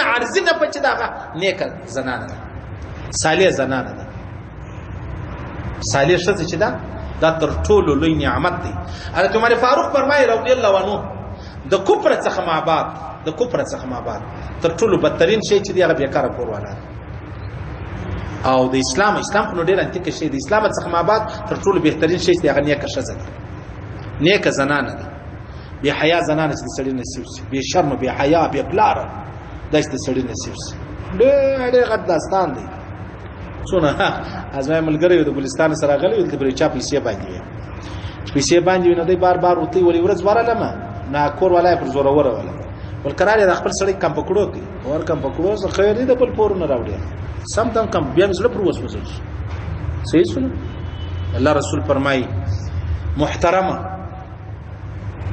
عارضي نه پچ داغه نیکه زنانه ده صالح زنانه ده صالح ښځه چې ده دا تر ټولو لوی نعمت دی. حضرت عمر فاروق فرمایي رضی الله عنه د کفر څخه ما بعد تر ټولو بدترین شی چې دی هغه بیکاره کور والا او د اسلام خو نو ډیر انتیک شی د اسلام څخه ما بعد تر ټولو بهترین شی دی هغه نیکه ښځه ده نیکه زنانه ده بے حیا زنانه چې سړی نصیب شي بے شرم بے حیا بے پلار داسې سړی نصیب شي ډېر غټ داستان دی. څونه ازمای ملګری د ګلستان سره غلی د بریچا پیسې باندې نو دی بار وتی ولې ورځ وراله ما نه کور ولای پر زوره ولا ولکرال د خپل سړی کم پکړو کی اور کم پکړو زه خیر دی د خپل پورونه راوړي سم دم کم بیا مزله پر وسوسه صحیح سن الله رسول فرمای محترمه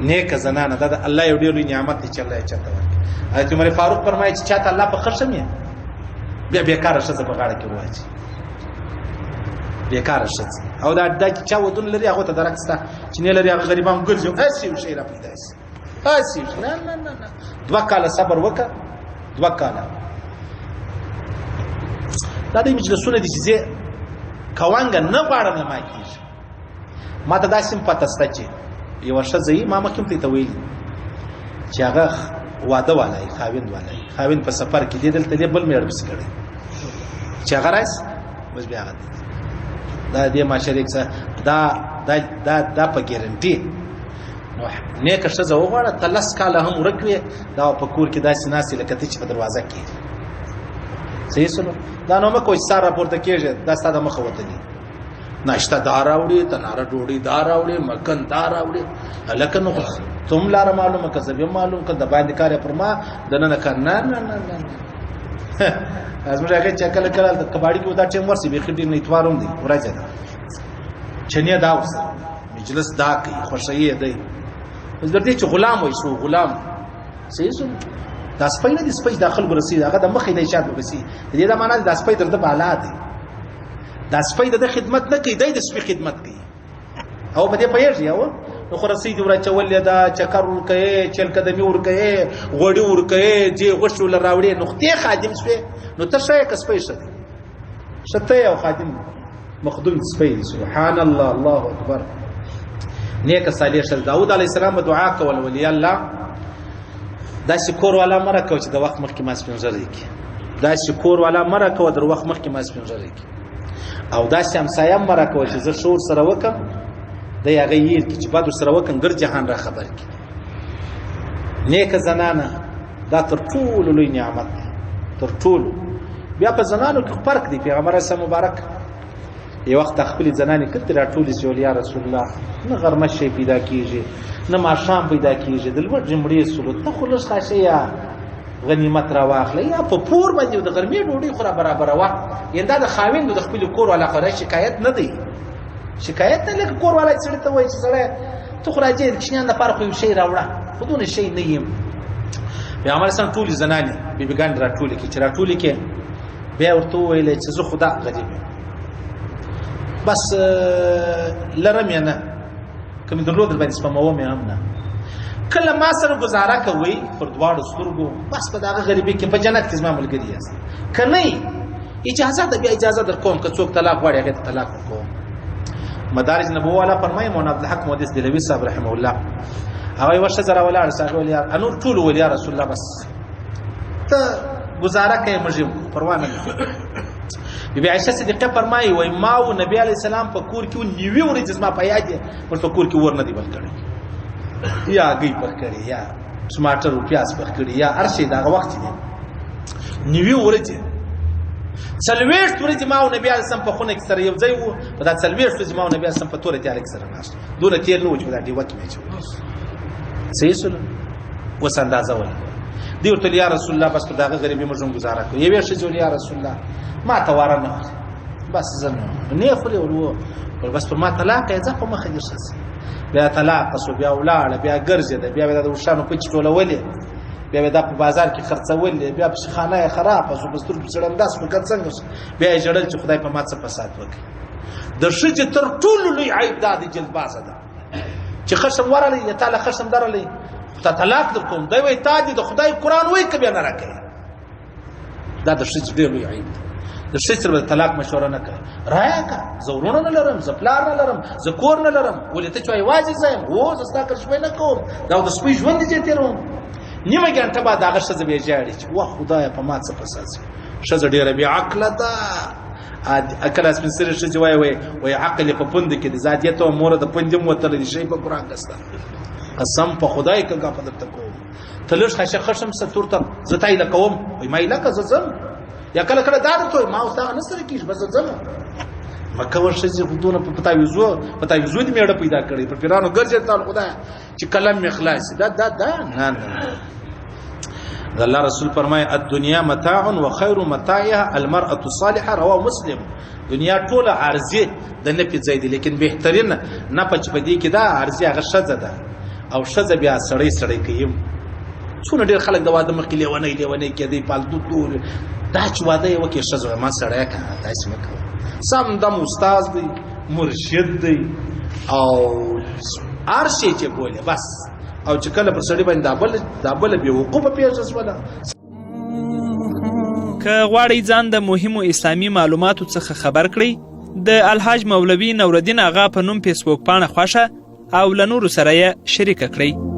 نیک زنانه دا الله یو ډیر نعمت دی چې الله یې چاته ورکړي. حضرت عمر فاروق فرمایي چې چاته الله په خرشم یې بیا بیکاره شته په غاړه کې واچي بیکاره شته او دا چې چا ودون لري هغه ته درکسته چې نه لري هغه غریبان ګرځي اسی شي را پیدا شي اسی نه دوه کاله صبر وکړه دوه کاله دا د مجلسونه دي چې کوانګ نه غواړم ما کیږي ما ته داسې پته سته چې یو ښځه ما مخکې ته ویلي چې هغه واده والای خاوند په سفر کې دی دلته بل مې ورپسې کړی چې هغه راځي بس بیا هغه دا دې ما شریک سره دا په ګارنټي نو نیکه ښځه وغواړه تلس کاله هم ورکوي دا په کور کې داسې ناستې لکه ته چې په دروازه کې صحیح سنو دا نو مکو چې سار راپورته کېږي دا ستا د مخه وتلي ناشته دا راوړي تناره ډوډۍ دا راوړي مکن دا راوړي هلکه نو تم لاره معلومه که زه بیا معلوم که د باندې کار پر ما دننه کار نه زموږ هغه چې کله د کباړي کې دا ټیم ورسي بیخي ډېر نه اتوار هم دی ورځه ده چنیا دا اوس مجلس دا کوي خوشحالي دی اوس درته چې غلام وای شو غلام صحیح سو دا سپی نه دي سپی داخل ورسي هغه د مخې د اشاره ورسي دې دا معنی دا سپی درته بالا دی دا سپی د خدمت نه کوي د سپی خدمت کوي او په دې پیږي او نو خو رسید ورچول دا چکر ور کوي چل قدمي ور کوي غوړي ور کوي جي غوښو لراوړي نقطه خادم سپی نو ته شای کسپی شته شته یو خادم مخدوم سپی سبحان الله الله اکبر نیک صالح شل داوود علی السلام دعا کول ولی الله دا شکر والا مرکه چې د وخت مخکې ما سپینځري کی دا شکر والا مرکه د وخت مخکې ما سپینځري کی او دا شمسایه مرکه چې زه شور سره وکم د هغه ییر چې بعد سره وکم ګر جهان را خبر کی نیک زنانه دا تر ټولو لوی نعمت تر ټولو بیا په زنانو کې فرق دی پیغمبر اسلام مبارک یو وخت خپل زنانه کتر ټولې سول یا رسول الله نه غرمه شي پیدا کیږي نه ماشام پیدا کیږي د لوړ جمړې سول ته خلص خاصه یا غنیمت را واخلې یا په پور باندې د غرمې ډوډۍ خورا برابر وا یندا د خاوند د خپل کور ولا خره شکایت نه دی شکایت نه لکه کور ولا څړته وای چې سره ته خراجې کښنان د فرق یو شی راوړه خودونه شی نه یم پیغمبر اسلام ټول زنانه بیبيګان را ټول کې چې را ټول کې بیا ورته ویل چې زه خدا غریب بس لرم یا نه کوم درلود باندې سپموم یا هم نه کله ما سره گزاره کوي پر دواړو سترګو بس په دغه غریبي کې په جنت کې زما ملګری یاست کنه اجازه ده بیا اجازه در کوم که څوک طلاق وړي هغه طلاق کوم مدارج نبوه والا فرمایي مولانا عبدالحق مودس دلوي صاحب رحمه الله هغه ورشه زرا ولا ارساغ ولیا انور ټول ولیا رسول الله بس ته گزاره کوي مجم پروا نه بی عائشہ صدیقہ فرمایي وای ما او نبی علی السلام په کور کې نیوي ورځ ما په یاد پر په کور کې ور نه دی بل کړی یا گئی پر کړی یا ټماټر او پیاز پر کړی یا ارشي دا وخت دی نیوي ورځ سلويشت ورځ ما او نبی علی السلام په خونه کې سره یو ځای وو په دا سلويشت ورځ ما او نبی علی السلام په تور ته الک سره ناست دونه تیر نو چې دا دی وته مې صحیح سره وس اندازه ولا دی ورته یا رسول الله بس داغه غریبي مرجم گزاره کوي یوه شي یا رسول الله ما تواره نه بس زنه نه خوري ورو بس پر ما طلاق یې ځکه مخه درسه بیا طلاق سو بیا ولاړ بیا ګرځي بیا د وشانو په چټولولې بیا د په بازار کې خرڅولې بیا په خانه خراب سو بستر په چړنداس په څنګه بیا جړل چې خدای په ما څه فساد وکړي د شجه تر ټولو لوی عیب د جلبازه ده چې خشم ورلې یا تعالی خشم درلې ته طلاق در کوم دی وای تا دي د خدای قران وای کبه نه راکې دا د ښځې ډېر لوی عیب دی. د ښځې سره د طلاق مشوره نه کوي. رایه که زه ورونه نه لرم، زه پلار نه لرم، زه کور نه لرم، ولې ته چې یوازې زه یم؟ هو زه ستا کرشمۍ نه کوم، دا د سپۍ ژوند دې تېروم. نیمه ګنټه بعد هغه ښځه بیا ژاړي چې واه خدایه په ما څه فساد شوي. ښځه ډېره بې عقله ده. کله سپین سرې ښځې وایي عقل یې په پوندو کې دی. زه ادې ته وایم موره د پوندې هم وتلی دی، شی په ګرانګه سته، قسم په خدای که ګپه درته کوم. ته لږ خشه خشم سه تور ته زه تا ایله کوم. وایي ما ایله که زه ځم. یا کله کله دا درته وایي ما اوس هغه نه سره کېږي بس زه ځم. مه کوه ښځې خو دونه په تعویضو دې مېړه پیدا کړی، په پیرانو ګرځې ته خدایه چې قلم مې خلاص شي. دا نه د الله رسول فرمایي الدنیا متاع و خیر متاعها المرأة الصالحة. رواه مسلم. دنیا ټوله عارضي د نفي ځای دی، لیکن بهترین نفع چې په دې کې دا عارضي هغه ښځه ده. او ښځه بیا سړی کوي. څونه ډېر خلک د واده مخکې لیونی کېدی پالتو ټول. دا چې واده یې وکړي ښځه ما سړی که داسې مه کوه. سم دم استاد دی، مرشد دی، او هر شی چې بولي بس. او چې کله پر سړي باندې دا بله بېوقوفه پېښه شوله. که غواړئ ځان د مهمو اسلامي معلوماتو څخه خبر کړئ، د الحاج مولوي نورالدین اغا په نوم فیسبوک پاڼه خوښه او له نورو سره یې شریکه کړئ.